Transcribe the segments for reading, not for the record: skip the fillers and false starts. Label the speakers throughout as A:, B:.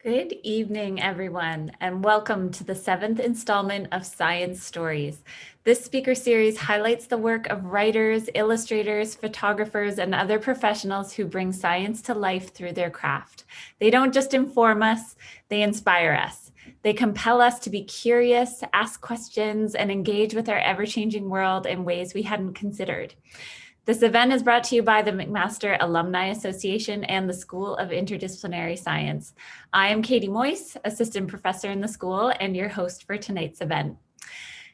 A: Good evening, everyone, and welcome to the seventh installment of Science Stories. This speaker series highlights the work of writers, illustrators, photographers, and other professionals who bring science to life through their craft. They don't just inform us, they inspire us. They compel us to be curious, ask questions, and engage with our ever-changing world in ways we hadn't considered. This event is brought to you by the McMaster Alumni Association and the School of Interdisciplinary Science. I am Katie Moyse, assistant professor in the school and your host for tonight's event.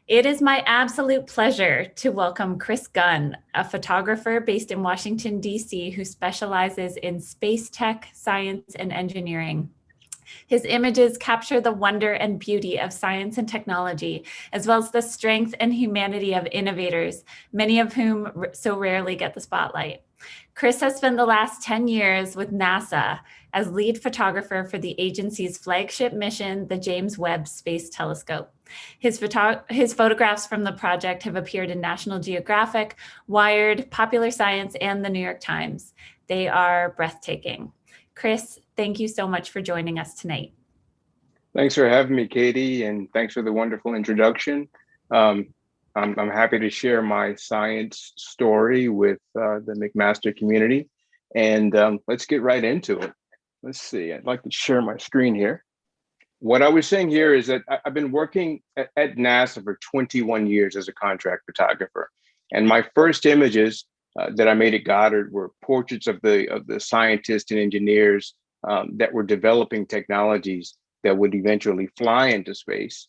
A: It is my absolute pleasure to welcome Chris Gunn, a photographer based in Washington, D.C., who specializes in space tech, science, and engineering. His images capture the wonder and beauty of science and technology, as well as the strength and humanity of innovators, many of whom so rarely get the spotlight. Chris has spent the last 10 years with NASA as lead photographer for the agency's flagship mission, the James Webb Space Telescope. His photographs from the project have appeared in National Geographic, Wired, Popular Science, and the New York Times. They are breathtaking. Chris, thank you so much for joining us tonight.
B: Thanks for having me, Katie, and thanks for the wonderful introduction. I'm happy to share my science story with the McMaster community, and let's get right into it. Let's see, I'd like to share my screen here. What I was saying here is that I've been working at NASA for 21 years as a contract photographer, and my first images that I made at Goddard were portraits of the scientists and engineers that were developing technologies that would eventually fly into space.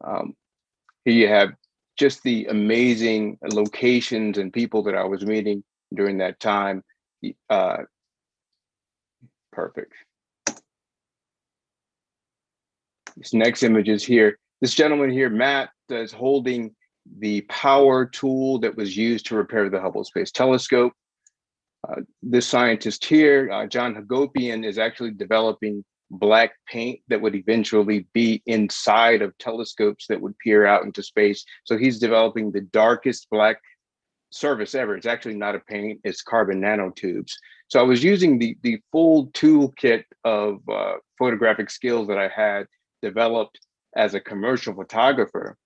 B: Here you have just the amazing locations and people that I was meeting during that time. Perfect. This next image is here. This gentleman here, Matt, is holding the power tool that was used to repair the Hubble Space Telescope. This scientist here, John Hagopian, is actually developing black paint that would eventually be inside of telescopes that would peer out into space. So he's developing the darkest black surface ever. It's actually not a paint, it's carbon nanotubes. So I was using the full toolkit of photographic skills that I had developed as a commercial photographer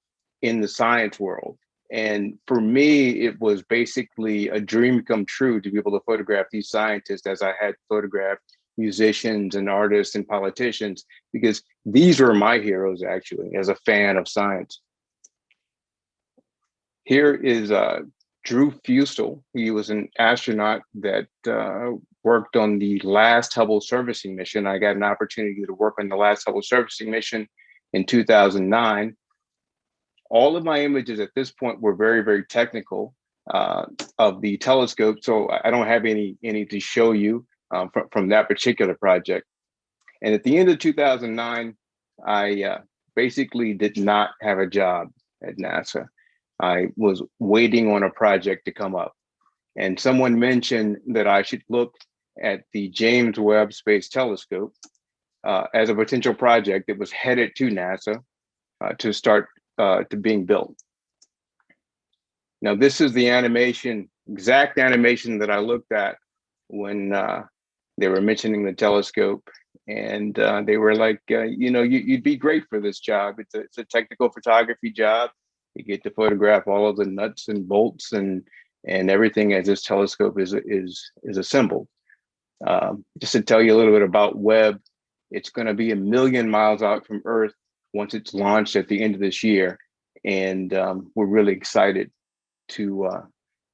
B: in the science world. And for me, it was basically a dream come true to be able to photograph these scientists as I had photographed musicians and artists and politicians, because these were my heroes actually as a fan of science. Here is Drew Fusel. He was an astronaut that worked on the last Hubble servicing mission. I got an opportunity to work on the last Hubble servicing mission in 2009. All of my images at this point were very, very technical of the telescope. So I don't have any to show you from that particular project. And at the end of 2009, I basically did not have a job at NASA. I was waiting on a project to come up. And someone mentioned that I should look at the James Webb Space Telescope as a potential project that was headed to NASA to start to being built. Now, this is the exact animation that I looked at when they were mentioning the telescope, and they were like, you'd be great for this job. It's a technical photography job. You get to photograph all of the nuts and bolts and everything as this telescope is assembled. Just to tell you a little bit about Webb, it's going to be 1 million miles out from Earth once it's launched at the end of this year. And we're really excited to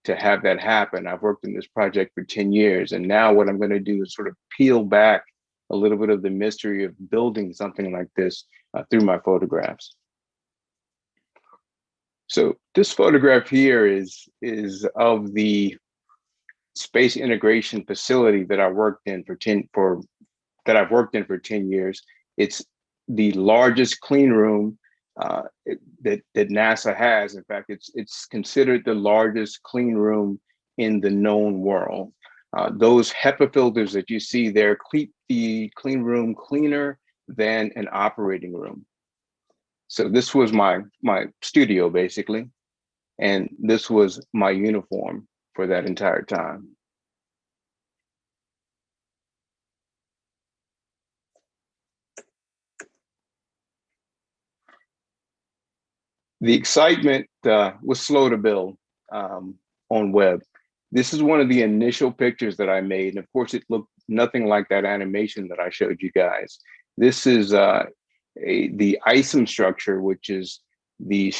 B: have that happen. I've worked in this project for 10 years. And now what I'm going to do is sort of peel back a little bit of the mystery of building something like this through my photographs. So this photograph here is of the space integration facility that I worked in for 10 years. It's the largest clean room that NASA has. In fact, it's considered the largest clean room in the known world. Those HEPA filters that you see there keep the clean room cleaner than an operating room. So this was my studio basically, and this was my uniform for that entire time. The excitement was slow to build on Webb. This is one of the initial pictures that I made. And of course, it looked nothing like that animation that I showed you guys. This is the ISOM structure, which is the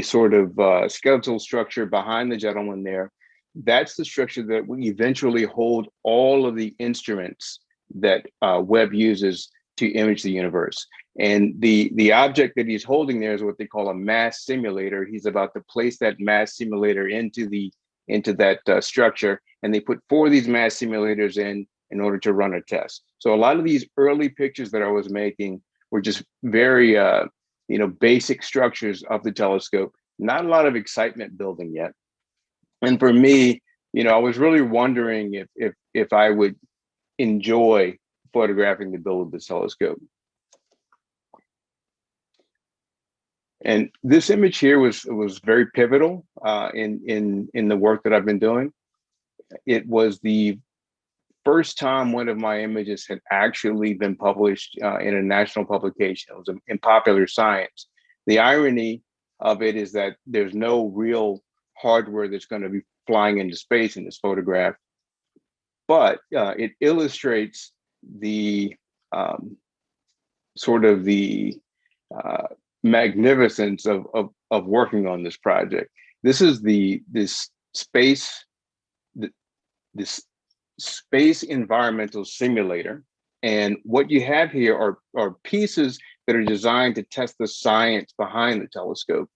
B: sort of skeletal structure behind the gentleman there. That's the structure that will eventually hold all of the instruments that Webb uses to image the universe. And the object that he's holding there is what they call a mass simulator. He's about to place that mass simulator into that structure, and they put 4 of these mass simulators in order to run a test. So a lot of these early pictures that I was making were just very basic structures of the telescope. Not a lot of excitement building yet. And for me, I was really wondering if I would enjoy photographing the build of the telescope. And this image here was very pivotal in the work that I've been doing. It was the first time one of my images had actually been published in a national publication. It was in Popular Science. The irony of it is that there's no real hardware that's going to be flying into space in this photograph, but it illustrates the sort of the magnificence of working on this project. This is this space environmental simulator, and what you have here are pieces that are designed to test the science behind the telescope.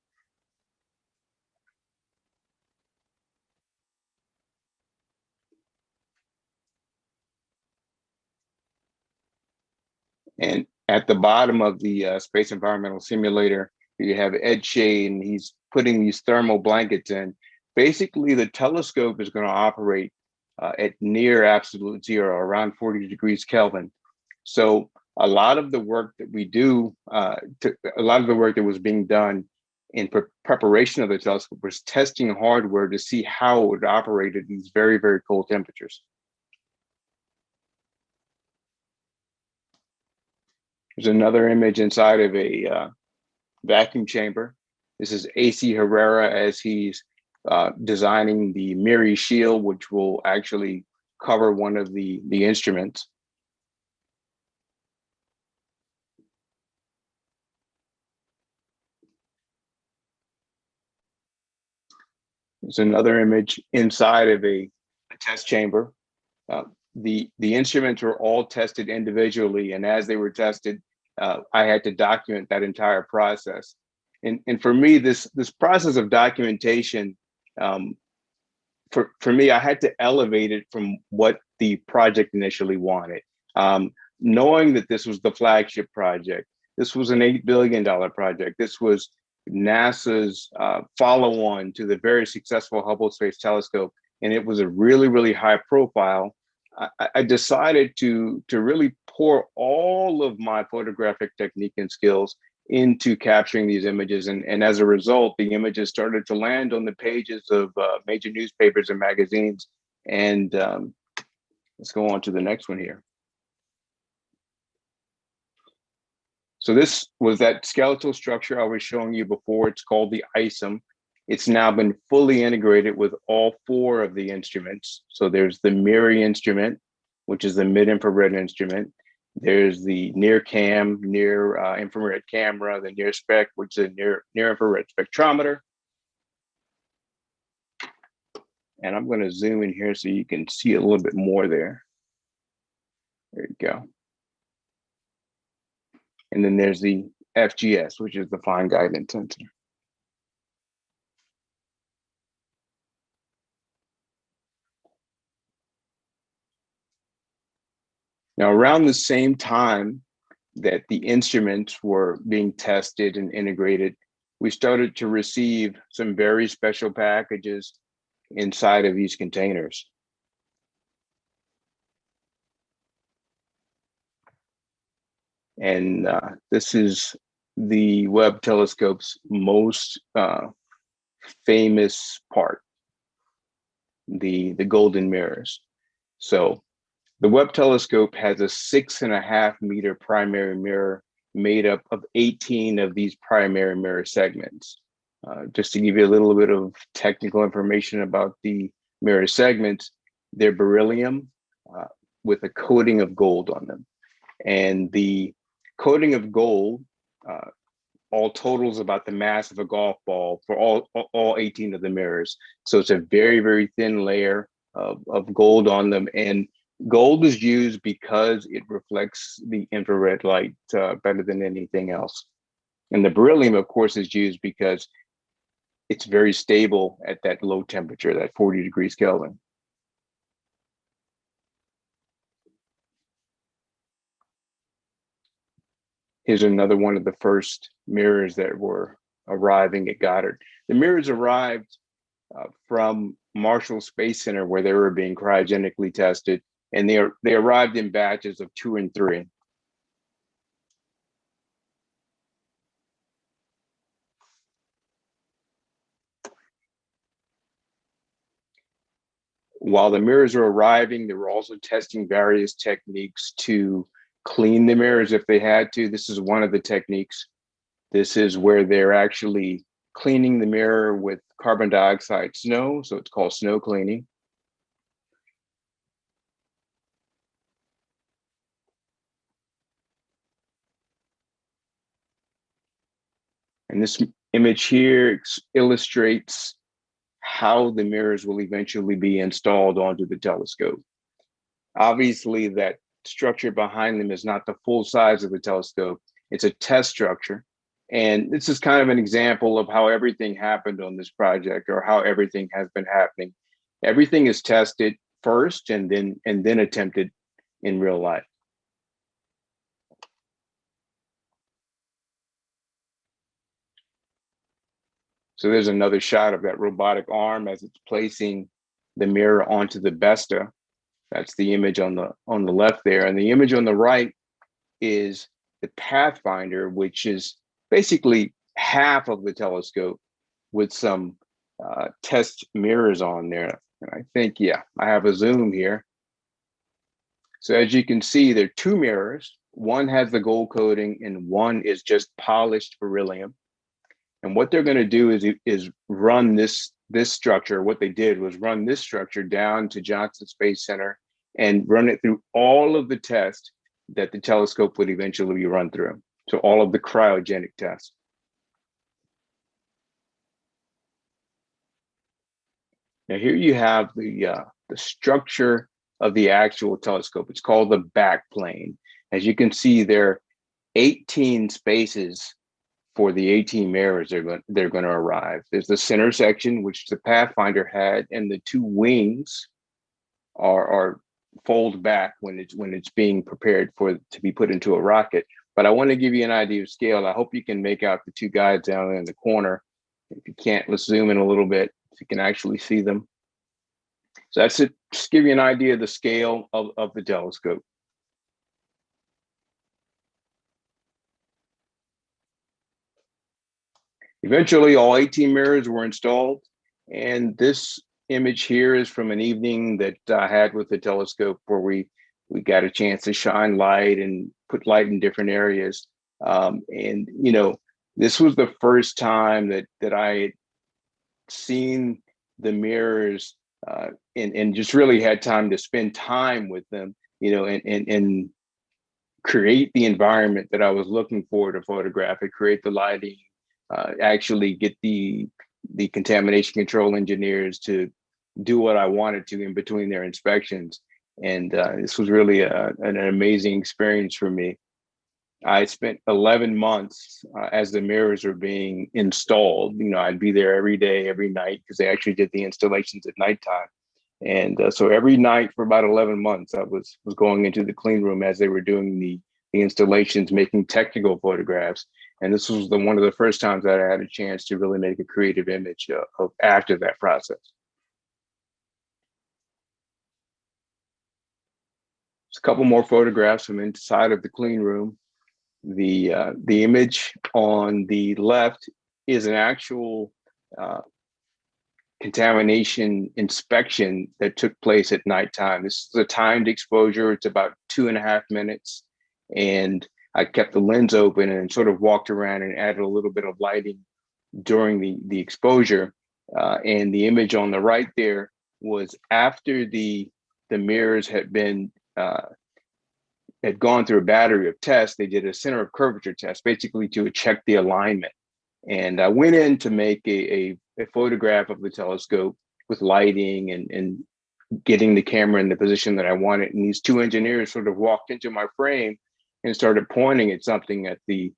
B: And at the bottom of the space environmental simulator, you have Ed Shea, and he's putting these thermal blankets in. Basically, the telescope is going to operate at near absolute zero, around 40 degrees Kelvin. So a lot of the work that we do, a lot of the work that was being done in preparation of the telescope was testing hardware to see how it would operate at these very, very cold temperatures. There's another image inside of a vacuum chamber. This is A.C. Herrera as he's designing the MIRI shield, which will actually cover one of the instruments. There's another image inside of a test chamber. The instruments were all tested individually, and as they were tested, I had to document that entire process. And for me, this process of documentation, for me, I had to elevate it from what the project initially wanted. Knowing that this was the flagship project, this was an $8 billion project. This was NASA's follow-on to the very successful Hubble Space Telescope, and it was a really, really high profile. I decided to really pour all of my photographic technique and skills into capturing these images. And as a result, the images started to land on the pages of major newspapers and magazines. And let's go on to the next one here. So this was that skeletal structure I was showing you before. It's called the ISOM. It's now been fully integrated with all 4 of the instruments. So there's the MIRI instrument, which is the mid-infrared instrument. There's the near infrared camera, the near spec, which is a near infrared spectrometer. And I'm going to zoom in here so you can see a little bit more there. There you go. And then there's the FGS, which is the fine guidance sensor. Now, around the same time that the instruments were being tested and integrated, we started to receive some very special packages inside of these containers. And this is the Webb telescope's most famous part, the golden mirrors. So the Webb telescope has a 6.5 meter primary mirror made up of 18 of these primary mirror segments. Just to give you a little bit of technical information about the mirror segments, they're beryllium with a coating of gold on them. And the coating of gold all totals about the mass of a golf ball for all 18 of the mirrors. So it's a very, very thin layer of gold on them. And gold is used because it reflects the infrared light better than anything else. And the beryllium, of course, is used because it's very stable at that low temperature, that 40 degrees Kelvin. Here's another one of the first mirrors that were arriving at Goddard. The mirrors arrived from Marshall Space Center, where they were being cryogenically tested, and they arrived in batches of 2 and 3. While the mirrors were arriving, they were also testing various techniques to clean the mirrors if they had to. This is one of the techniques. This is where they're actually cleaning the mirror with carbon dioxide snow, so it's called snow cleaning. And this image here illustrates how the mirrors will eventually be installed onto the telescope. Obviously, that structure behind them is not the full size of the telescope. It's a test structure. And this is kind of an example of how everything happened on this project, or how everything has been happening. Everything is tested first and then attempted in real life. So there's another shot of that robotic arm as it's placing the mirror onto the Vesta. That's the image on the left there. And the image on the right is the Pathfinder, which is basically half of the telescope with some test mirrors on there. And I think, yeah, I have a zoom here. So as you can see, there are 2 mirrors. One has the gold coating and one is just polished beryllium. And what they're going to do is run this structure. What they did was run this structure down to Johnson Space Center and run it through all of the tests that the telescope would eventually be run through. So all of the cryogenic tests. Now here you have the structure of the actual telescope. It's called the backplane. As you can see, there are 18 spaces for the 18 mirrors they're going to arrive. There's the center section, which the Pathfinder had, and the 2 wings are fold back when it's being prepared to be put into a rocket. But I want to give you an idea of scale. I hope you can make out the 2 guys down there in the corner. If you can't, let's zoom in a little bit so you can actually see them. So that's it. Just give you an idea of the scale of the telescope. Eventually, all 18 mirrors were installed, and this image here is from an evening that I had with the telescope, where we got a chance to shine light and put light in different areas. And you know, this was the first time that I had seen the mirrors and just really had time to spend time with them, you know, and create the environment that I was looking for to photograph it, create the lighting. Actually get the contamination control engineers to do what I wanted to in between their inspections. And this was really an amazing experience for me. I spent 11 months as the mirrors were being installed. You know, I'd be there every day, every night, because they actually did the installations at nighttime. And so every night for about 11 months, I was going into the clean room as they were doing the installations, making technical photographs. And this was one of the first times that I had a chance to really make a creative image of after that process. Just a couple more photographs from inside of the clean room. The image on the left is an actual contamination inspection that took place at nighttime. This is a timed exposure. It's about 2.5 minutes. And I kept the lens open and sort of walked around and added a little bit of lighting during the exposure. And the image on the right there was after the mirrors had been had gone through a battery of tests. They did a center of curvature test, basically to check the alignment. And I went in to make a photograph of the telescope with lighting and getting the camera in the position that I wanted. And these two engineers sort of walked into my frame and started pointing at something at the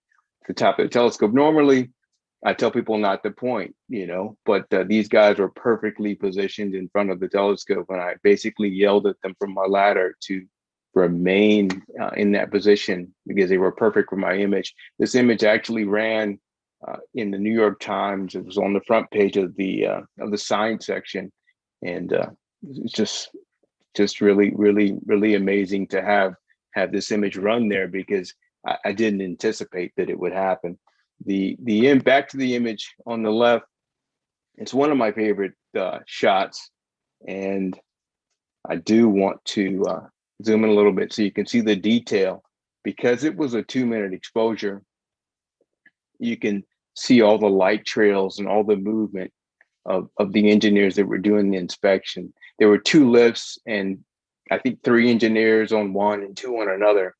B: top of the telescope. Normally, I tell people not to point, but these guys were perfectly positioned in front of the telescope. And I basically yelled at them from my ladder to remain in that position because they were perfect for my image. This image actually ran in the New York Times. It was on the front page of the science section. And it's just really amazing to have this image run there, because I didn't anticipate that it would happen. Back to the image on the left, it's one of my favorite shots, and I do want to zoom in a little bit so you can see the detail. Because it was a 2-minute exposure, you can see all the light trails and all the movement of the engineers that were doing the inspection. There were 2 lifts, and I think 3 engineers on one and 2 on another.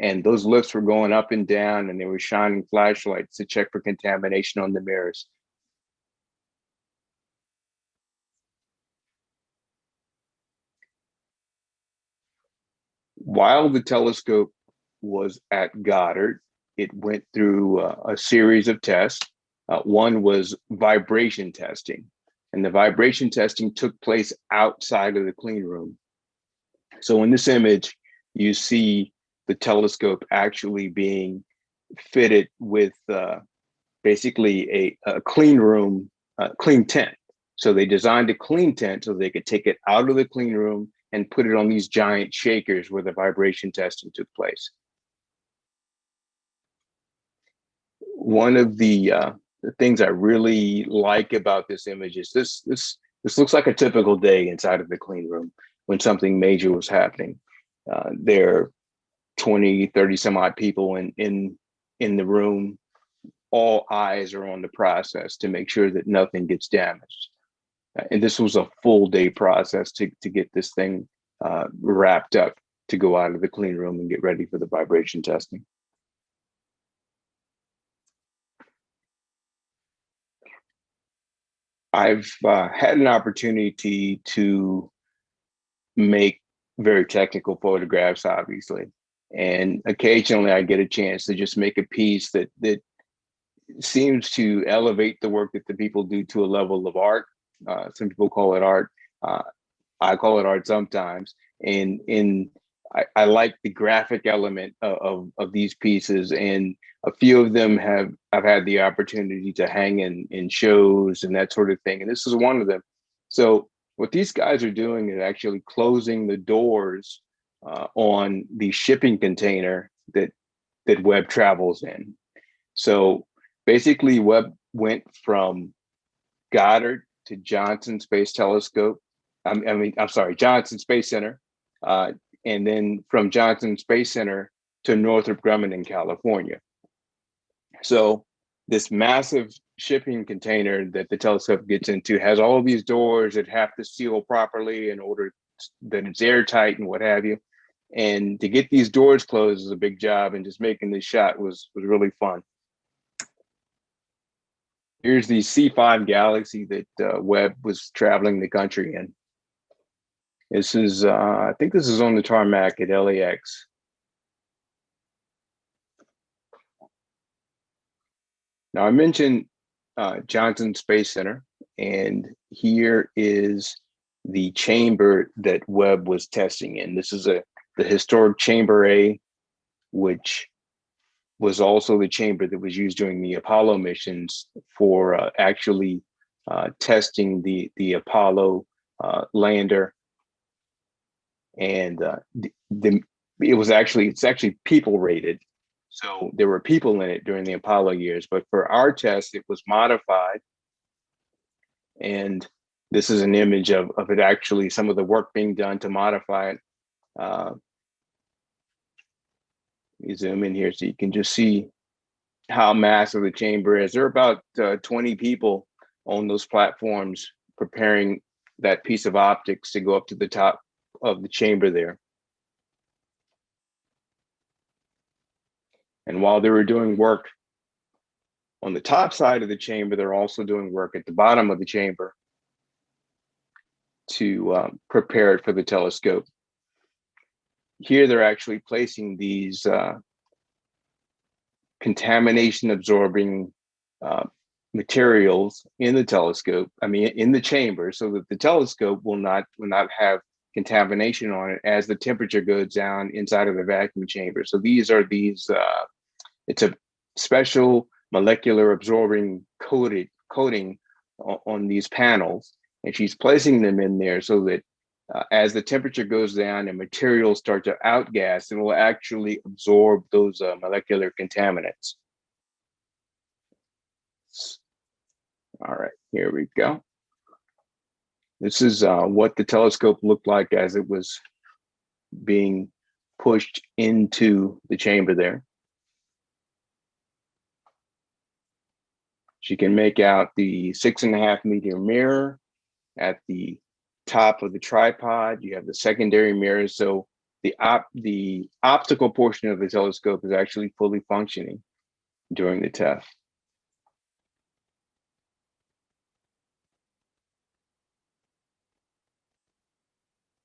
B: And those lifts were going up and down, and they were shining flashlights to check for contamination on the mirrors. While the telescope was at Goddard, it went through a series of tests. One was vibration testing, and the vibration testing took place outside of the clean room. So in this image, you see the telescope actually being fitted with basically a clean room, clean tent. So they designed a clean tent so they could take it out of the clean room and put it on these giant shakers where the vibration testing took place. One of the things I really like about this image is this looks like a typical day inside of the clean room when something major was happening. There are 20, 30 some odd people in the room. All eyes are on the process to make sure that nothing gets damaged. And this was a full day process to get this thing wrapped up to go out of the clean room and get ready for the vibration testing. I've had an opportunity to make very technical photographs, obviously. And occasionally I get a chance to just make a piece that seems to elevate the work that the people do to a level of art. Some people call it art. I call it art sometimes. And I like the graphic element of these pieces, and a few of them I've had the opportunity to hang in shows and that sort of thing. And this is one of them. So what these guys are doing is actually closing the doors on the shipping container that Webb travels in. So basically, Webb went from Goddard to Johnson Space Telescope. Johnson Space Center, and then from Johnson Space Center to Northrop Grumman in California. So this massive shipping container that the telescope gets into has all of these doors that have to seal properly in order that it's airtight and what have you. And to get these doors closed is a big job, and just making this shot was really fun. Here's the C5 galaxy that Webb was traveling the country in. This is, I think this is on the tarmac at LAX. Now I mentioned Johnson Space Center, and here is the chamber that Webb was testing in. This is the historic Chamber A, which was also the chamber that was used during the Apollo missions for actually testing the Apollo lander. And it's actually people rated. So there were people in it during the Apollo years, but for our test, it was modified. And this is an image of it actually, some of the work being done to modify it. Let me zoom in here so you can just see how massive the chamber is. There are about 20 people on those platforms preparing that piece of optics to go up to the top of the chamber there. And while they were doing work on the top side of the chamber, they're also doing work at the bottom of the chamber to prepare it for the telescope. Here, they're actually placing these contamination absorbing materials in the telescope, in the chamber, so that the telescope will not have contamination on it as the temperature goes down inside of the vacuum chamber. So these are it's a special molecular absorbing coating on these panels, and she's placing them in there so that as the temperature goes down and materials start to outgas, it will actually absorb those molecular contaminants. All right, here we go. This is what the telescope looked like as it was being pushed into the chamber there. She can make out the 6.5 meter mirror at the top of the tripod. You have the secondary mirror. So the optical portion of the telescope is actually fully functioning during the test.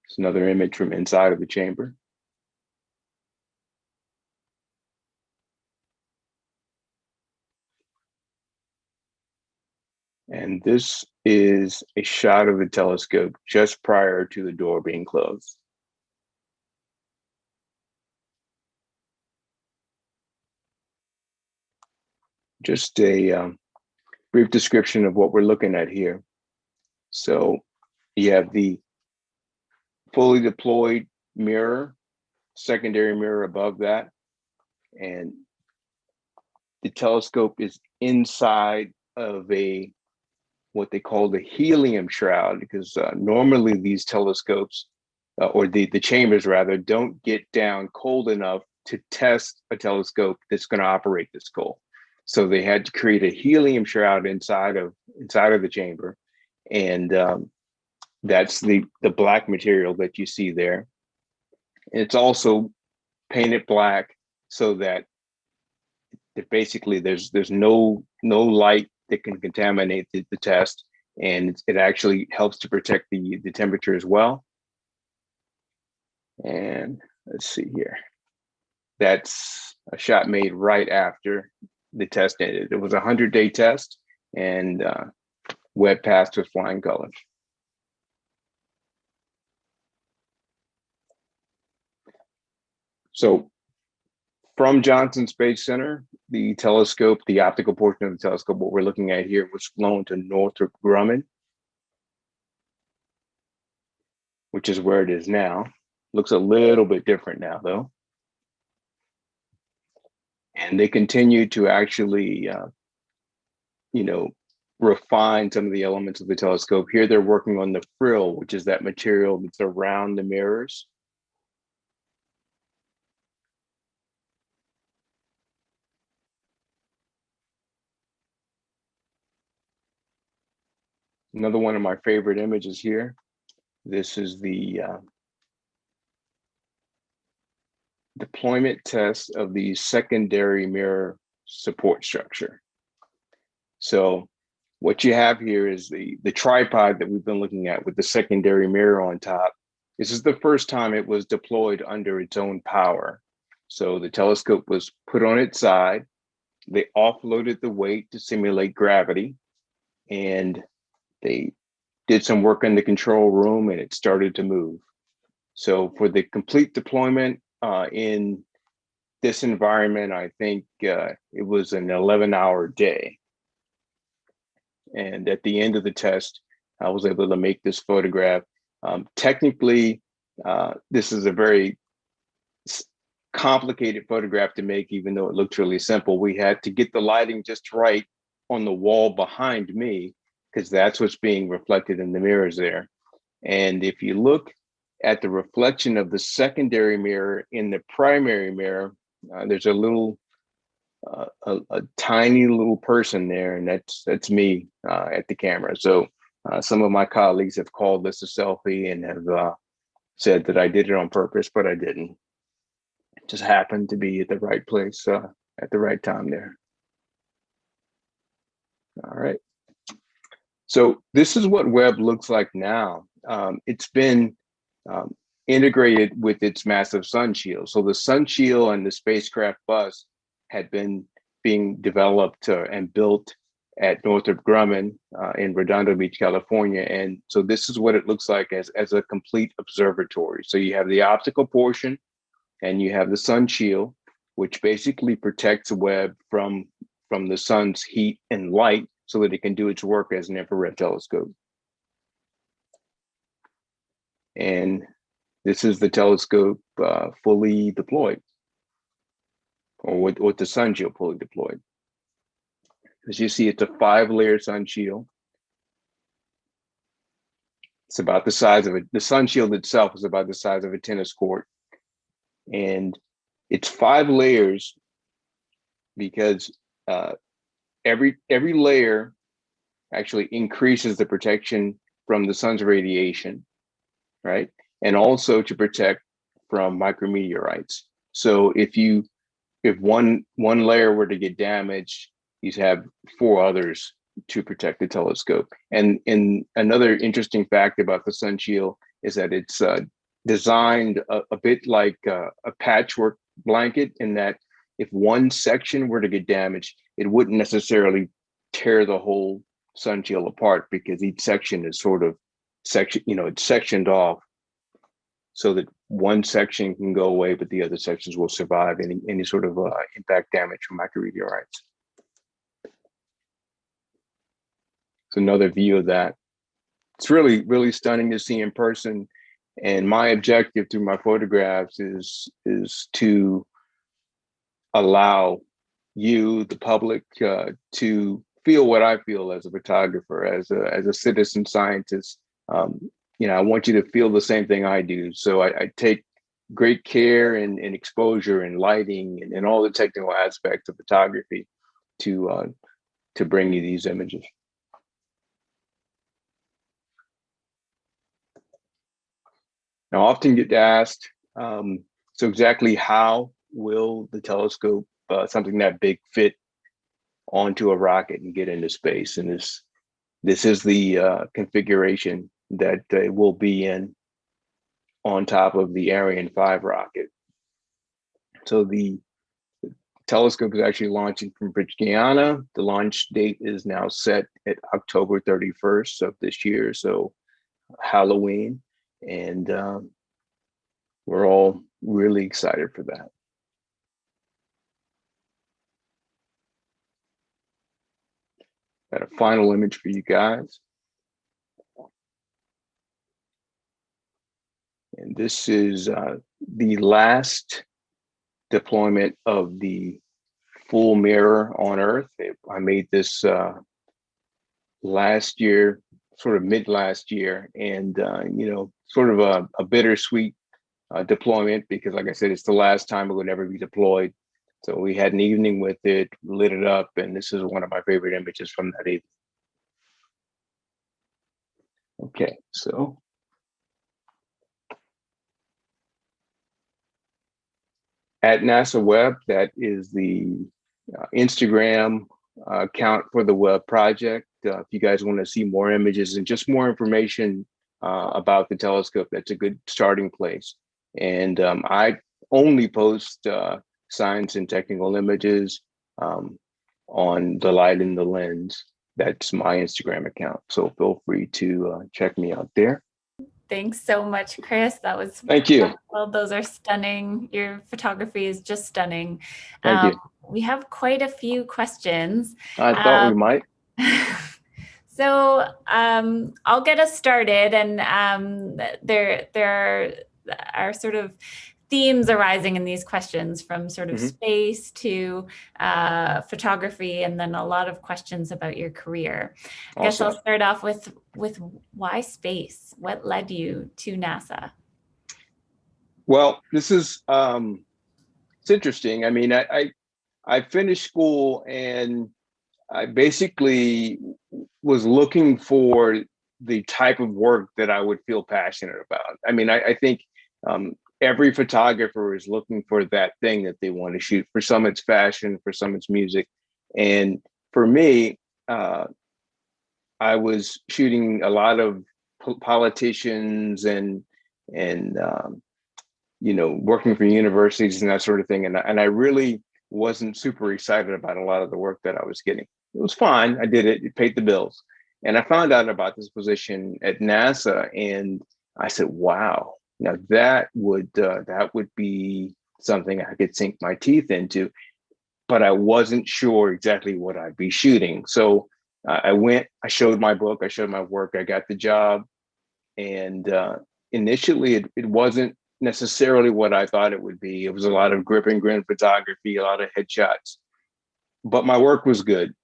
B: It's another image from inside of the chamber. And this is a shot of the telescope just prior to the door being closed. Just a brief description of what we're looking at here. So you have the fully deployed mirror, secondary mirror above that, and the telescope is inside of what they call the helium shroud, because normally these telescopes, or the chambers rather, don't get down cold enough to test a telescope that's going to operate this cold. So they had to create a helium shroud inside of the chamber, and that's the black material that you see there. It's also painted black so that basically there's no light that can contaminate the test, and it actually helps to protect the temperature as well. And let's see here. That's a shot made right after the test ended. It was a 100-day test, and Webb passed with flying colors. So from Johnson Space Center, the telescope, the optical portion of the telescope, what we're looking at here, was flown to Northrop Grumman, which is where it is now. Looks a little bit different now, though. And they continue to actually, refine some of the elements of the telescope. Here they're working on the frill, which is that material that's around the mirrors. Another one of my favorite images here. This is the deployment test of the secondary mirror support structure. So what you have here is the tripod that we've been looking at with the secondary mirror on top. This is the first time it was deployed under its own power. So the telescope was put on its side. They offloaded the weight to simulate gravity, and they did some work in the control room, and it started to move. So for the complete deployment in this environment, I think it was an 11-hour day. And at the end of the test, I was able to make this photograph. Technically, this is a very complicated photograph to make, even though it looks really simple. We had to get the lighting just right on the wall behind me, because that's what's being reflected in the mirrors there. And if you look at the reflection of the secondary mirror in the primary mirror, There's a little, a tiny little person there, and that's me at the camera. So some of my colleagues have called this a selfie and have said that I did it on purpose, but I didn't. It just happened to be at the right place at the right time there. All right. So this is what Webb looks like now. It's been integrated with its massive sun shield. So the sun shield and the spacecraft bus had been being developed and built at Northrop Grumman in Redondo Beach, California. And so this is what it looks like as a complete observatory. So you have the optical portion and you have the sun shield, which basically protects Webb from the sun's heat and light so that it can do its work as an infrared telescope. And this is the telescope fully deployed, or with the sun shield fully deployed. As you see, it's a 5-layer sun shield. It's about the size of it. The sun shield itself is about the size of a tennis court. And it's 5 layers because every layer actually increases the protection from the sun's radiation, right? And also to protect from micrometeorites. So if one layer were to get damaged, you have 4 others to protect the telescope. And another interesting fact about the sun shield is that it's designed a bit like a patchwork blanket, in that if one section were to get damaged, it wouldn't necessarily tear the whole sun shield apart, because each section is sort of it's sectioned off so that one section can go away, but the other sections will survive any sort of impact damage from micrometeorites. It's another view of that. It's really, really stunning to see in person. And my objective through my photographs is to allow you, the public, to feel what I feel as a photographer, as a citizen scientist. I want you to feel the same thing I do. So I take great care in exposure and lighting and all the technical aspects of photography to bring you these images. Now, I often get asked, so exactly how will the telescope, something that big, fit onto a rocket and get into space? And this is the configuration that it will be in on top of the Ariane 5 rocket. So the telescope is actually launching from British Guiana. The launch date is now set at October 31st of this year, so Halloween. And we're all really excited for that. Got a final image for you guys. And this is the last deployment of the full mirror on Earth. I made this last year, sort of mid last year, and sort of a bittersweet deployment, because, like I said, it's the last time it would ever be deployed. So we had an evening with it, lit it up, and this is one of my favorite images from that evening. Okay, so at NASA Webb, that is the Instagram account for the Webb project. If you guys want to see more images and just more information about the telescope, that's a good starting place. And I only post science and technical images on the light in the lens. That's my Instagram account. So feel free to check me out there.
A: Thanks so much, Chris. That was
B: Thank you.
A: Well, those are stunning. Your photography is just stunning.
B: Thank you.
A: We have quite a few questions.
B: I thought we might.
A: So I'll get us started, and there are sort of themes arising in these questions, from sort of space to photography, and then a lot of questions about your career. I guess I'll start off with why space? What led you to NASA?
B: Well, this is It's interesting. I mean, I finished school and I basically was looking for the type of work that I would feel passionate about. I mean, I think every photographer is looking for that thing that they want to shoot. For some, it's fashion, for some, it's music. And for me, I was shooting a lot of politicians and working for universities and that sort of thing. And I really wasn't super excited about a lot of the work that I was getting. It was fine. I did it. It paid the bills. And I found out about this position at NASA, and I said, "Wow, now that would be something I could sink my teeth into." But I wasn't sure exactly what I'd be shooting. So I went. I showed my book. I showed my work. I got the job, and initially it wasn't necessarily what I thought it would be. It was a lot of grip and grin photography, a lot of headshots, but my work was good.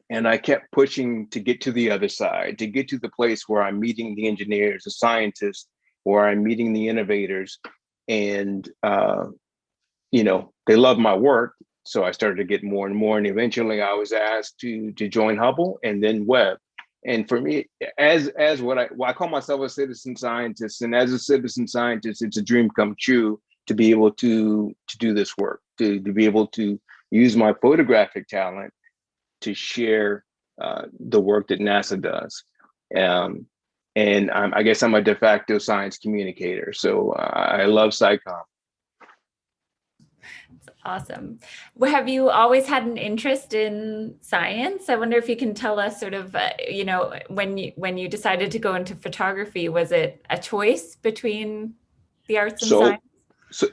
B: And I kept pushing to get to the other side, to get to the place where I'm meeting the engineers, the scientists, where I'm meeting the innovators. And, they love my work. So I started to get more and more. And eventually I was asked to join Hubble and then Webb. And for me, as what I call myself a citizen scientist, and as a citizen scientist, it's a dream come true to be able to do this work, to be able to use my photographic talent to share the work that NASA does. And I guess I'm a de facto science communicator. So I love SciComm.
A: Awesome. Well, have you always had an interest in science? I wonder if you can tell us sort of, when you decided to go into photography, was it a choice between the arts and
B: So,
A: science?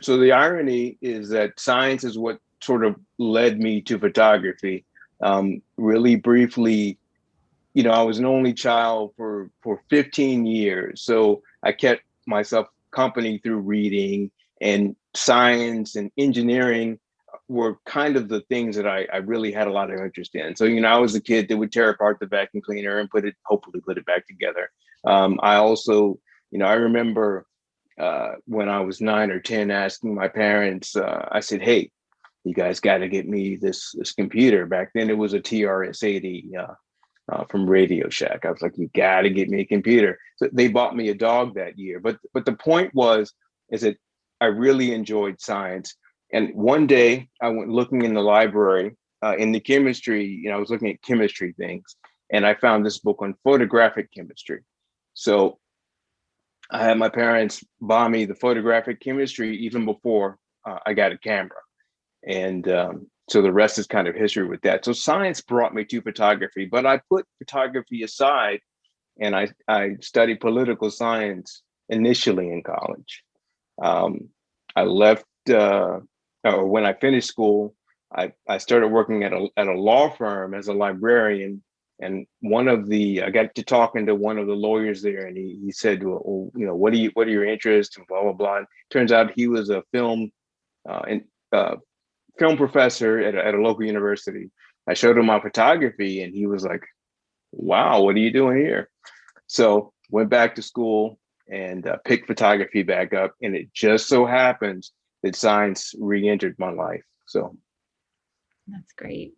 B: so the irony is that science is what sort of led me to photography. Really briefly, I was an only child for 15 years. So I kept myself company through reading, and science and engineering were kind of the things that I really had a lot of interest in. So, I was a kid that would tear apart the vacuum cleaner and hopefully put it back together. I also, I remember when I was 9 or 10 asking my parents, I said, "Hey, you guys got to get me this computer." Back then it was a TRS-80 from Radio Shack. I was like, "You got to get me a computer." So they bought me a dog that year. But the point is that I really enjoyed science. And one day I went looking in the library in the chemistry, I was looking at chemistry things, and I found this book on photographic chemistry. So I had my parents buy me the photographic chemistry even before I got a camera. And so the rest is kind of history with that. So science brought me to photography, but I put photography aside and I studied political science initially in college. I left, or when I finished school, I started working at a law firm as a librarian. And I got to talking to one of the lawyers there, and he said, "Well, what are your interests?" And blah blah blah. And turns out he was a film professor at a local university. I showed him my photography, and he was like, "Wow, what are you doing here?" So went back to school and picked photography back up, and it just so happens that science re-entered my life. So
A: That's great.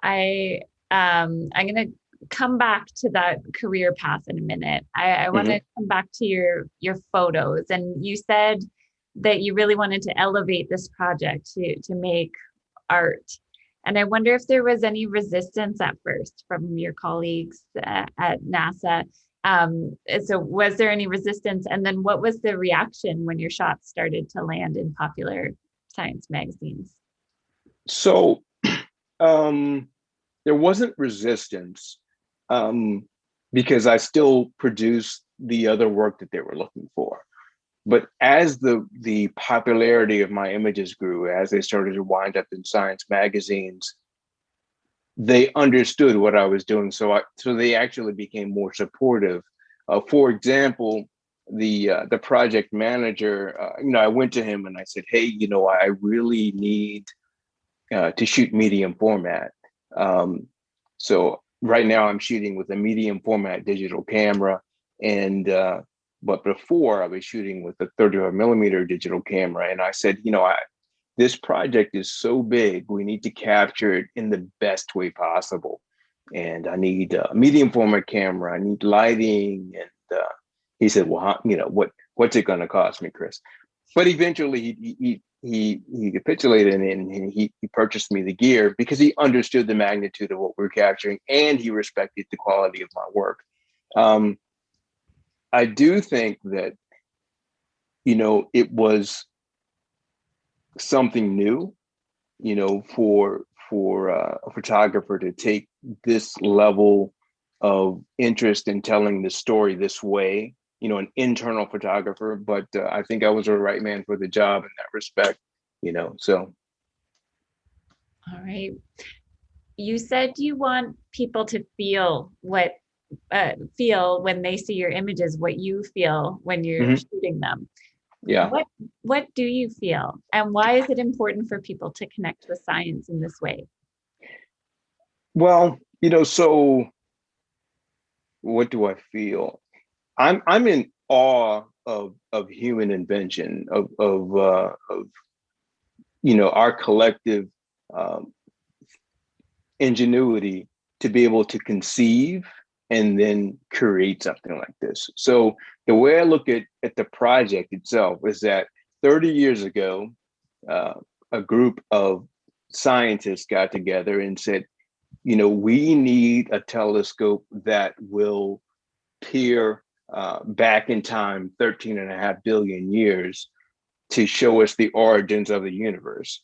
A: I'm going to come back to that career path in a minute. I want to come back to your photos. And you said that you really wanted to elevate this project to make art. And I wonder if there was any resistance at first from your colleagues at NASA. So was there any resistance? And then what was the reaction when your shots started to land in popular science magazines?
B: So there wasn't resistance because I still produced the other work that they were looking for. But as the popularity of my images grew, as they started to wind up in science magazines, they understood what I was doing. So they actually became more supportive. For example, the project manager, I went to him and I said, "Hey, I really need to shoot medium format. So right now I'm shooting with a medium format digital camera, and but before I was shooting with a 35 millimeter digital camera." And I said, this project is so big, we need to capture it in the best way possible. And I need a medium format camera, I need lighting. And he said, well, what's it going to cost me, Chris? But eventually he capitulated, and he purchased me the gear because he understood the magnitude of what we're capturing, and he respected the quality of my work. I do think that, it was something new, for a photographer to take this level of interest in telling the story this way, an internal photographer. But I think I was the right man for the job in that respect, so.
A: All right. You said you want people to feel when they see your images, what you feel when you're shooting them.
B: Yeah.
A: What do you feel, and why is it important for people to connect with science in this way?
B: Well, so what do I feel? I'm in awe of human invention, of our collective ingenuity to be able to conceive and then create something like this. So the way I look at the project itself is that 30 years ago, a group of scientists got together and said, we need a telescope that will peer back in time 13.5 billion years to show us the origins of the universe.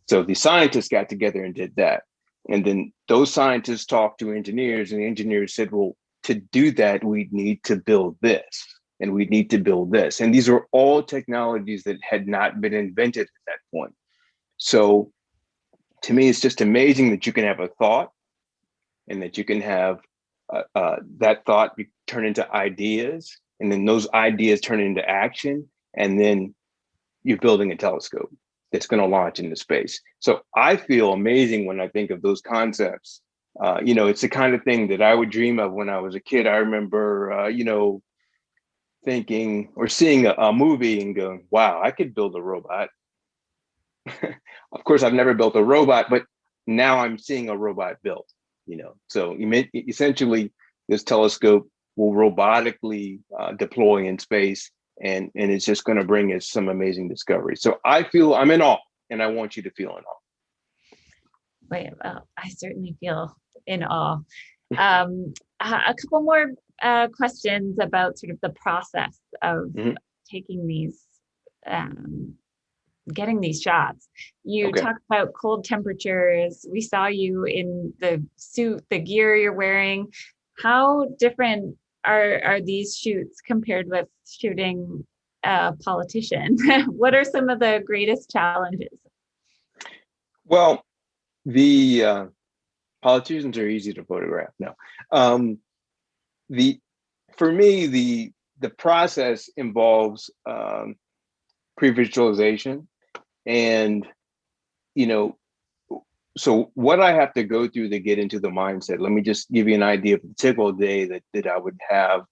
B: So the scientists got together and did that. And then those scientists talked to engineers, and the engineers said, well, to do that, we need to build this, and we need to build this. And these are all technologies that had not been invented at that point. So to me, it's just amazing that you can have a thought, and that you can have that thought turn into ideas, and then those ideas turn into action, and then you're building a telescope that's going to launch into space. So I feel amazing when I think of those concepts. It's the kind of thing that I would dream of when I was a kid. I remember, thinking or seeing a movie and going, wow, I could build a robot. Of course, I've never built a robot, but now I'm seeing a robot built, So essentially, this telescope will robotically deploy in space, and it's just going to bring us some amazing discoveries. So I feel I'm in awe, and I want you to feel in awe.
A: Wait, well, I certainly feel in awe. A couple more questions about sort of the process of taking these, getting these shots. You talked about cold temperatures. We saw you in the suit, the gear you're wearing. How different are these shoots compared with shooting a politician? What are some of the greatest challenges?
B: Well, the politicians are easy to photograph. No, for me, the process involves pre-visualization, and so what I have to go through to get into the mindset. Let me just give you an idea of the typical day that I would have.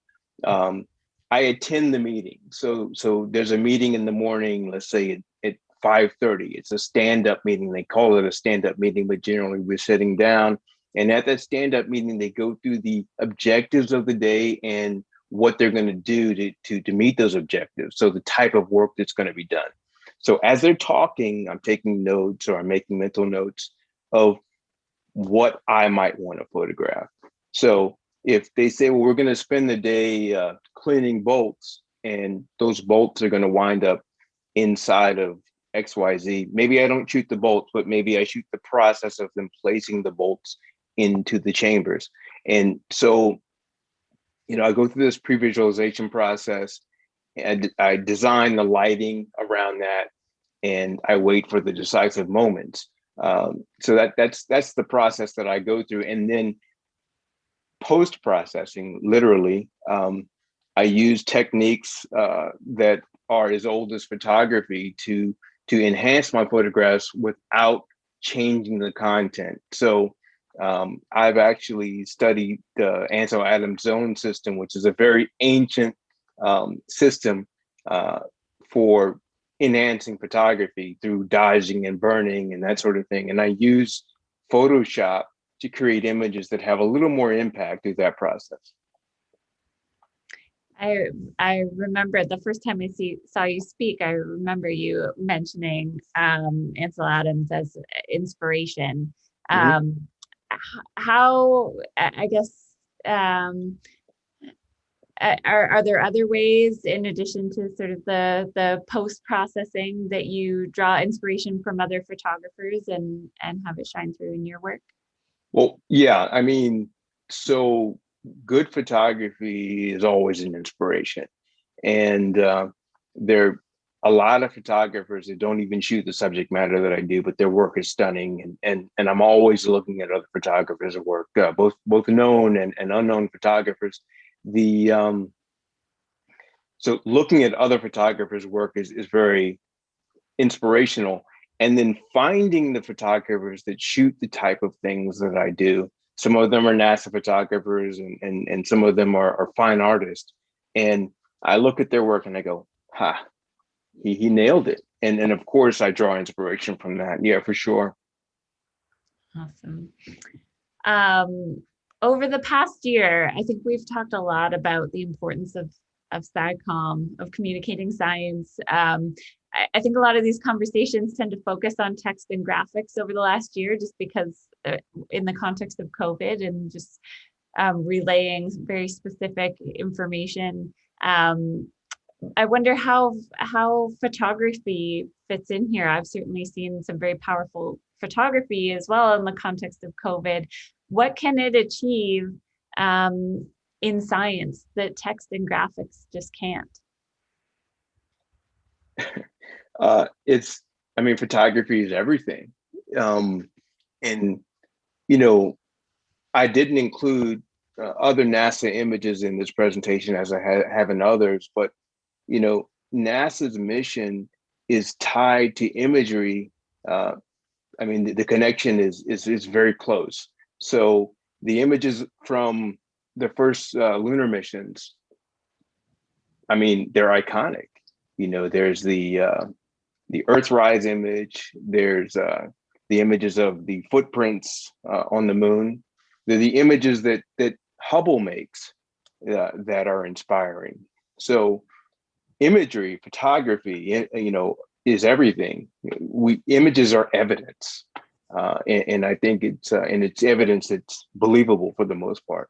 B: I attend the meeting. So there's a meeting in the morning, let's say at 5:30. It's a stand-up meeting. They call it a stand-up meeting, but generally we're sitting down. And at that stand-up meeting, they go through the objectives of the day and what they're going to do to meet those objectives. So the type of work that's going to be done. So as they're talking, I'm taking notes, or I'm making mental notes of what I might want to photograph. So if they say, well, we're going to spend the day cleaning bolts, and those bolts are going to wind up inside of XYZ, maybe I don't shoot the bolts, but maybe I shoot the process of them placing the bolts into the chambers. And so, I go through this pre-visualization process, and I design the lighting around that, and I wait for the decisive moments. So that's the process that I go through. And then post-processing, literally, I use techniques that are as old as photography to enhance my photographs without changing the content. So I've actually studied the Ansel Adams zone system, which is a very ancient system for enhancing photography through dodging and burning and that sort of thing. And I use Photoshop to create images that have a little more impact through that process.
A: I remember the first time I saw you speak, I remember you mentioning Ansel Adams as inspiration. How, I guess, are there other ways in addition to sort of the post-processing that you draw inspiration from other photographers and have it shine through in your work?
B: Well, yeah, I mean, so good photography is always an inspiration. And there are a lot of photographers that don't even shoot the subject matter that I do, but their work is stunning. And I'm always looking at other photographers' work, both known and unknown photographers. So looking at other photographers' work is very inspirational. And then finding the photographers that shoot the type of things that I do. Some of them are NASA photographers and some of them are fine artists. And I look at their work and I go, ha, he nailed it. And of course I draw inspiration from that. Yeah, for sure.
A: Awesome. Over the past year, I think we've talked a lot about the importance of SciComm, of communicating science. I think a lot of these conversations tend to focus on text and graphics over the last year, just because in the context of COVID and just relaying very specific information. I wonder how photography fits in here. I've certainly seen some very powerful photography as well in the context of COVID. What can it achieve in science that text and graphics just can't?
B: Photography is everything. And, I didn't include other NASA images in this presentation as I have in others, but, NASA's mission is tied to imagery. The connection is very close. So the images from the first lunar missions, they're iconic. There's the Earthrise image. There's the images of the footprints on the moon. They're the images that Hubble makes that are inspiring. So imagery, photography, is everything. Images are evidence, and I think it's evidence that's believable for the most part.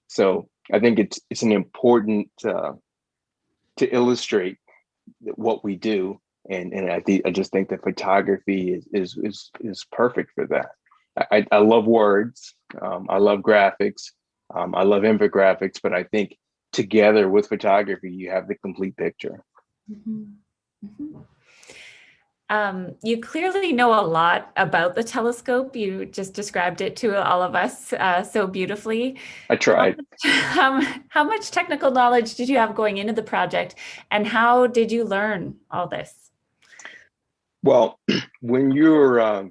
B: So I think it's an important to illustrate what we do, and I just think that photography is perfect for that. I love words, I love graphics, I love infographics, but I think together with photography, you have the complete picture.
A: Mm-hmm. Mm-hmm. You clearly know a lot about the telescope. You just described it to all of us so beautifully.
B: I tried.
A: How much technical knowledge did you have going into the project, and how did you learn all this?
B: Well, when you're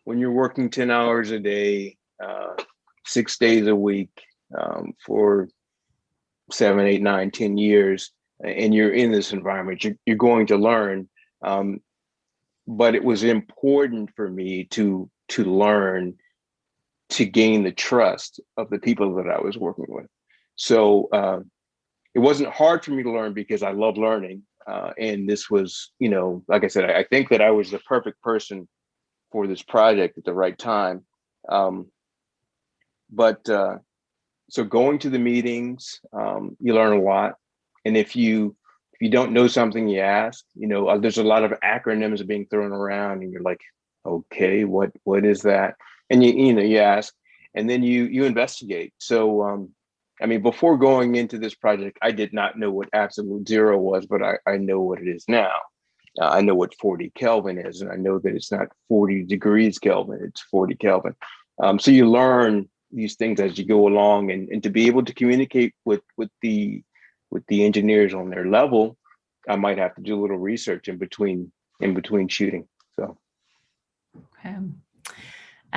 B: working 10 hours a day, 6 days a week, for 7, 8, 9, 10 years, and you're in this environment, you're going to learn. But it was important for me to learn, to gain the trust of the people that I was working with. So it wasn't hard for me to learn because I love learning. And this was, like I said, I think that I was the perfect person for this project at the right time. So going to the meetings, you learn a lot. And if you don't know something, you ask. There's a lot of acronyms being thrown around, and you're like, okay, what is that? And you ask, and then you investigate. So before going into this project, I did not know what absolute zero was, but I know what it is now. I know what 40 Kelvin is, and I know that it's not 40 degrees Kelvin, it's 40 Kelvin. So you learn these things as you go along, and to be able to communicate with the engineers on their level, I might have to do a little research in between shooting. So,
A: okay.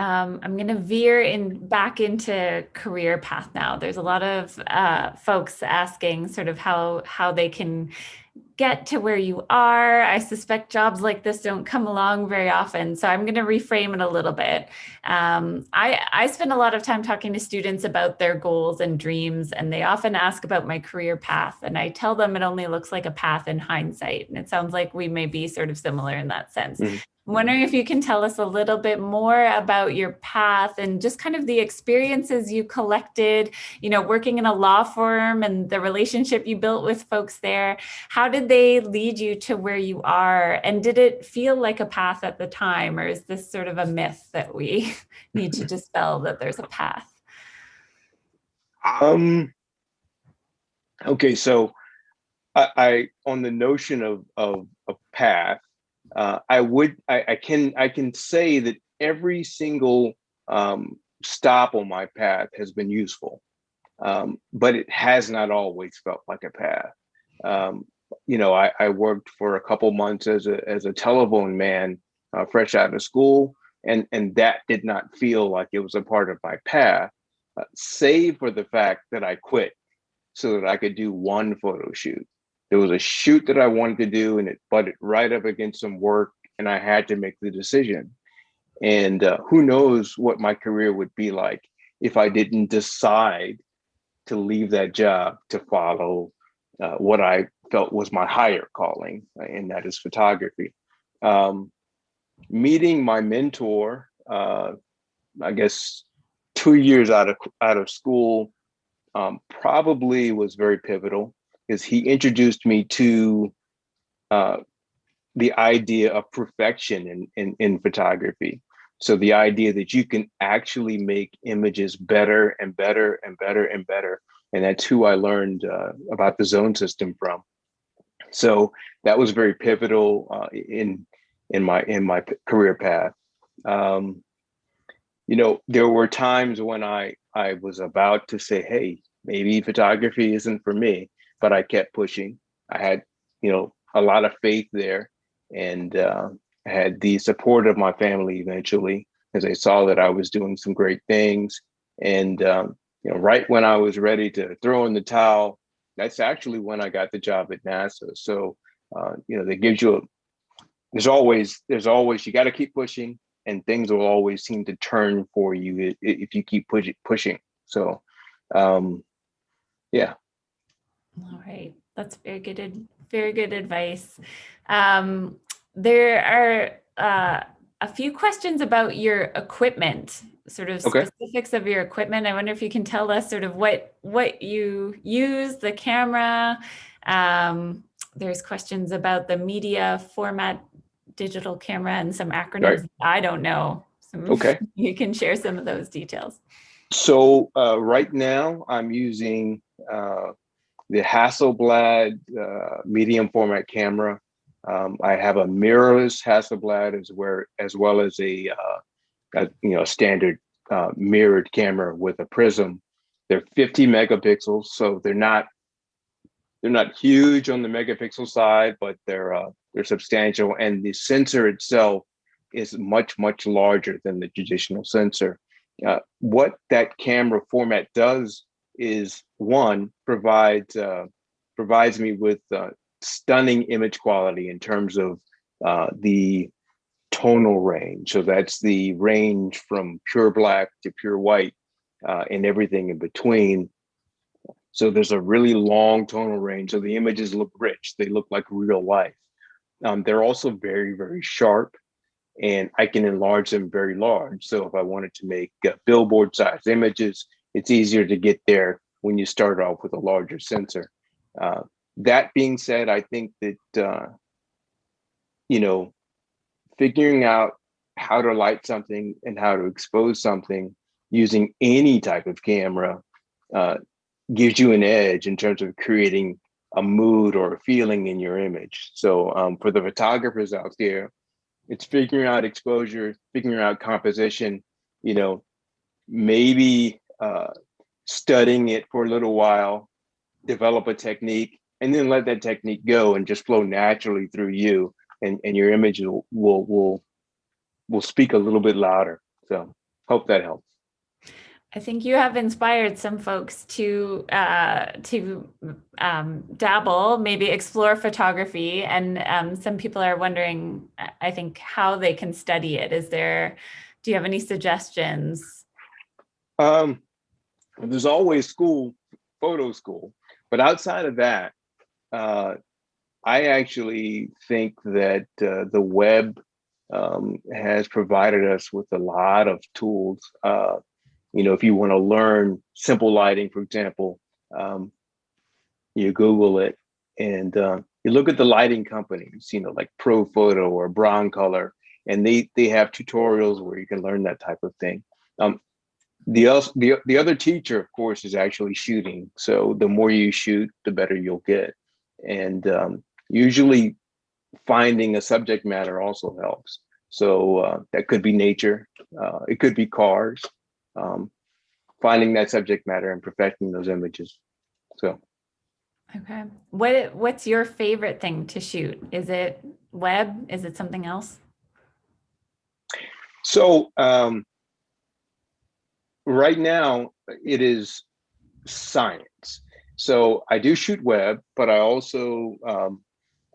A: I'm going to veer back into career path now. There's a lot of folks asking sort of how they can get to where you are. I suspect jobs like this don't come along very often. So I'm going to reframe it a little bit. I spend a lot of time talking to students about their goals and dreams, and they often ask about my career path. And I tell them it only looks like a path in hindsight. And it sounds like we may be sort of similar in that sense.
B: Mhm.
A: I'm wondering if you can tell us a little bit more about your path and just kind of the experiences you collected, working in a law firm and the relationship you built with folks there. How did they lead you to where you are? And did it feel like a path at the time, or is this sort of a myth that we need to dispel that there's a path?
B: Okay, so I on the notion of a path, I can say that every single stop on my path has been useful, but it has not always felt like a path. I worked for a couple months as a telephone man, fresh out of school, and that did not feel like it was a part of my path, save for the fact that I quit so that I could do one photo shoot. There was a shoot that I wanted to do, and it butted right up against some work, and I had to make the decision. And who knows what my career would be like if I didn't decide to leave that job to follow what I felt was my higher calling, and that is photography. Meeting my mentor, I guess 2 years out of school, probably was very pivotal, because he introduced me to the idea of perfection in photography. So the idea that you can actually make images better and better and better and better. And that's who I learned about the zone system from. So that was very pivotal in my career path. There were times when I was about to say, hey, maybe photography isn't for me, but I kept pushing. I had, a lot of faith there, and had the support of my family eventually, as they saw that I was doing some great things. And, right when I was ready to throw in the towel, that's actually when I got the job at NASA. So, that gives you there's always, you got to keep pushing, and things will always seem to turn for you if you keep pushing. So, yeah.
A: All right. That's very good advice. There are a few questions about your equipment, sort of
B: Okay.
A: specifics of your equipment. I wonder if you can tell us sort of what you use, the camera. There's questions about the media format, digital camera, and some acronyms
B: Right.
A: I don't know.
B: Okay.
A: You can share some of those details.
B: So right now I'm using the Hasselblad medium format camera. I have a mirrorless Hasselblad as well as a standard mirrored camera with a prism. They're 50 megapixels, so they're not huge on the megapixel side, but they're substantial, and the sensor itself is much larger than the traditional sensor. What that camera format does is, one, provides me with stunning image quality in terms of the tonal range. So that's the range from pure black to pure white, and everything in between. So there's a really long tonal range. So the images look rich. They look like real life. They're also very sharp, and I can enlarge them very large. So if I wanted to make billboard sized images, it's easier to get there when you start off with a larger sensor. That being said, I think that, figuring out how to light something and how to expose something using any type of camera gives you an edge in terms of creating a mood or a feeling in your image. So for the photographers out there, it's figuring out exposure, figuring out composition, maybe studying it for a little while, develop a technique, and then let that technique go and just flow naturally through you, and your image will speak a little bit louder. So Hope that helps.
A: I think you have inspired some folks to dabble, maybe explore photography, and some people are wondering, I think, how they can study it. Do you have any suggestions?
B: There's always photo school, but outside of that, I actually think that the web has provided us with a lot of tools. If you want to learn simple lighting, for example, you Google it and you look at the lighting companies, like Pro Photo or Brown Color, and they have tutorials where you can learn that type of thing. The other teacher, of course, is actually shooting. So the more you shoot, the better you'll get. And usually finding a subject matter also helps. So that could be nature. It could be cars. Finding that subject matter and perfecting those images. So.
A: Okay. What's your favorite thing to shoot? Is it web? Is it something else?
B: So right now it is science. So I do shoot web, but I also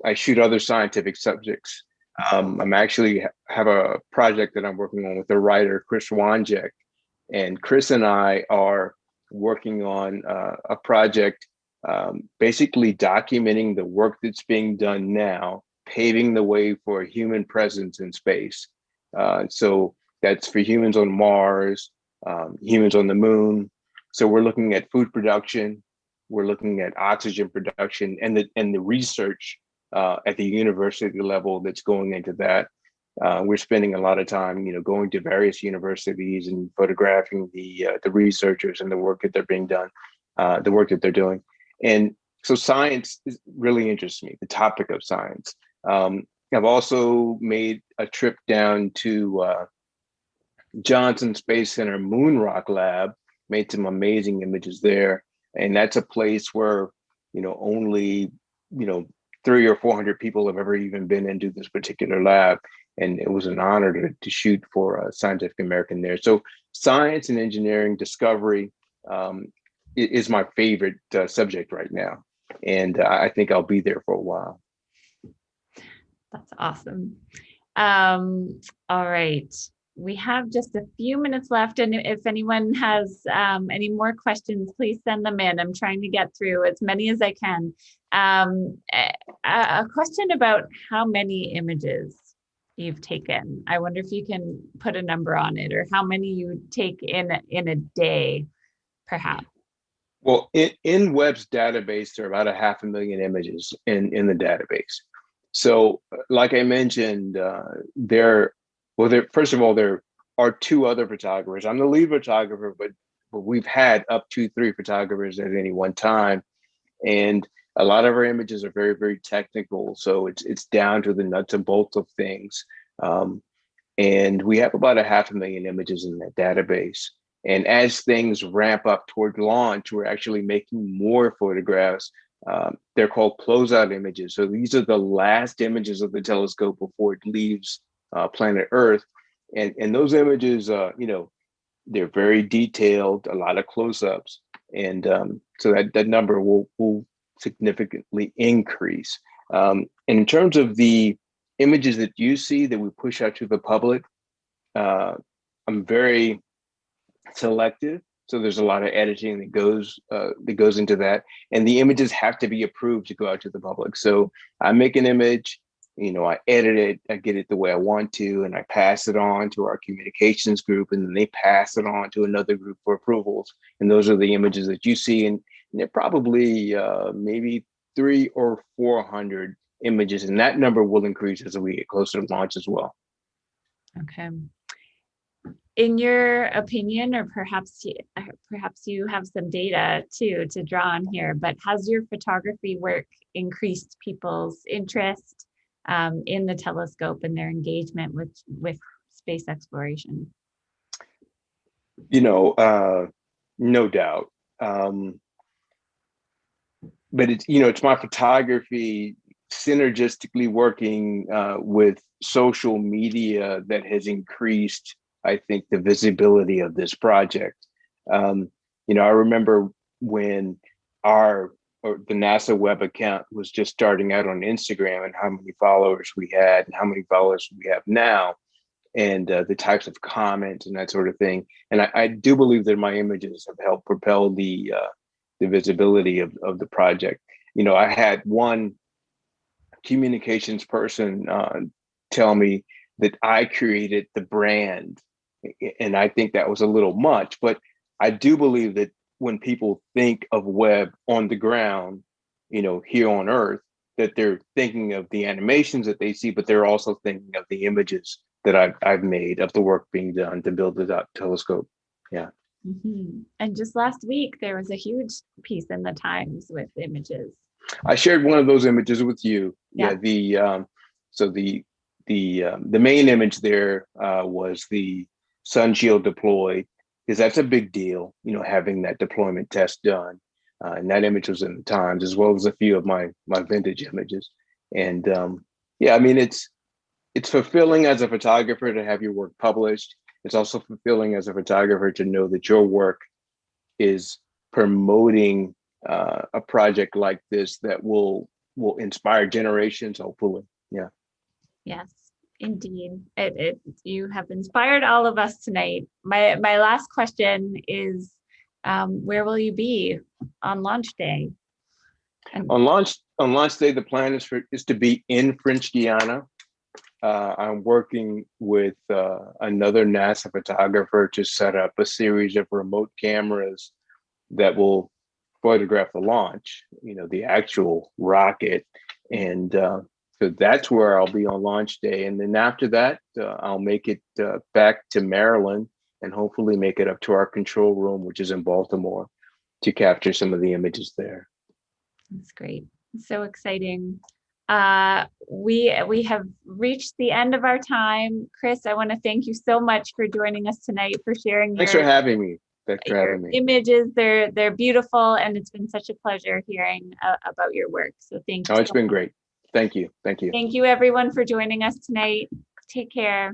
B: I shoot other scientific subjects. I'm actually have a project that I'm working on with the writer Chris Gunn, and Chris and I are working on a project basically documenting the work that's being done now, paving the way for human presence in space. So that's for humans on Mars, humans on the moon. So we're looking at food production, we're looking at oxygen production, and the research at the university level that's going into that. We're spending a lot of time, going to various universities and photographing the researchers and the work that they're being done, the work that they're doing. And so science really interests me, the topic of science. I've also made a trip down to Johnson Space Center Moon Rock Lab, made some amazing images there. And that's a place where, only, 300 or 400 people have ever even been into this particular lab. And it was an honor to shoot for Scientific American there. So science and engineering discovery is my favorite subject right now. And I think I'll be there for a while.
A: That's awesome. All right. We have just a few minutes left. And if anyone has any more questions, please send them in. I'm trying to get through as many as I can. A question about how many images you've taken. I wonder if you can put a number on it, or how many you take in a day, perhaps.
B: Well, in Webb's database, there are about 500,000 images in the database. So, like I mentioned, first of all, there are 2 other photographers. I'm the lead photographer, but we've had up to 3 photographers at any one time. And a lot of our images are very, very technical. So it's down to the nuts and bolts of things. And we have about 500,000 images in that database. And as things ramp up toward launch, we're actually making more photographs. They're called closeout images. So these are the last images of the telescope before it leaves planet Earth. And those images, they're very detailed, a lot of close-ups. And so that number will significantly increase. And in terms of the images that you see that we push out to the public, I'm very selective. So there's a lot of editing that goes into that. And the images have to be approved to go out to the public. So I make an image, I edit it, I get it the way I want to, and I pass it on to our communications group, and then they pass it on to another group for approvals. And those are the images that you see. And they're probably maybe 300 or 400 images. And that number will increase as we get closer to launch as well.
A: Okay. In your opinion, or perhaps you have some data too to draw on here, but has your photography work increased people's interest in the telescope and their engagement with space exploration?
B: No doubt. But it's my photography synergistically working with social media that has increased I think, the visibility of this project. I remember when the NASA web account was just starting out on Instagram, and how many followers we had and how many followers we have now, and the types of comments and that sort of thing. And I do believe that my images have helped propel the visibility of the project. I had one communications person tell me that I created the brand, and I think that was a little much, but I do believe that when people think of web on the ground, here on Earth, that they're thinking of the animations that they see, but they're also thinking of the images that I've made of the work being done to build the telescope. Yeah.
A: Mm-hmm. And just last week, there was a huge piece in the Times with images.
B: I shared one of those images with you.
A: Yeah.
B: The main image there was the sun shield deployed, because that's a big deal, having that deployment test done. And that image was in the Times, as well as a few of my vintage images. And it's fulfilling as a photographer to have your work published. It's also fulfilling as a photographer to know that your work is promoting a project like this that will inspire generations, hopefully. Yeah.
A: Yes, indeed. You have inspired all of us tonight. My last question is, where will you be on launch day?
B: On launch day, the plan is to be in French Guiana. I'm working with another NASA photographer to set up a series of remote cameras that will photograph the launch, the actual rocket. And so that's where I'll be on launch day. And then after that, I'll make it back to Maryland and hopefully make it up to our control room, which is in Baltimore, to capture some of the images there.
A: That's great. So exciting. We have reached the end of our time. Chris, I want to thank you so much for joining us tonight, for sharing
B: Thanks for having me. Thanks for having me.
A: Images. They're beautiful, and it's been such a pleasure hearing about your work. So thank you.
B: Oh, it's been great. Thank you. Thank you.
A: Thank you, everyone, for joining us tonight. Take care.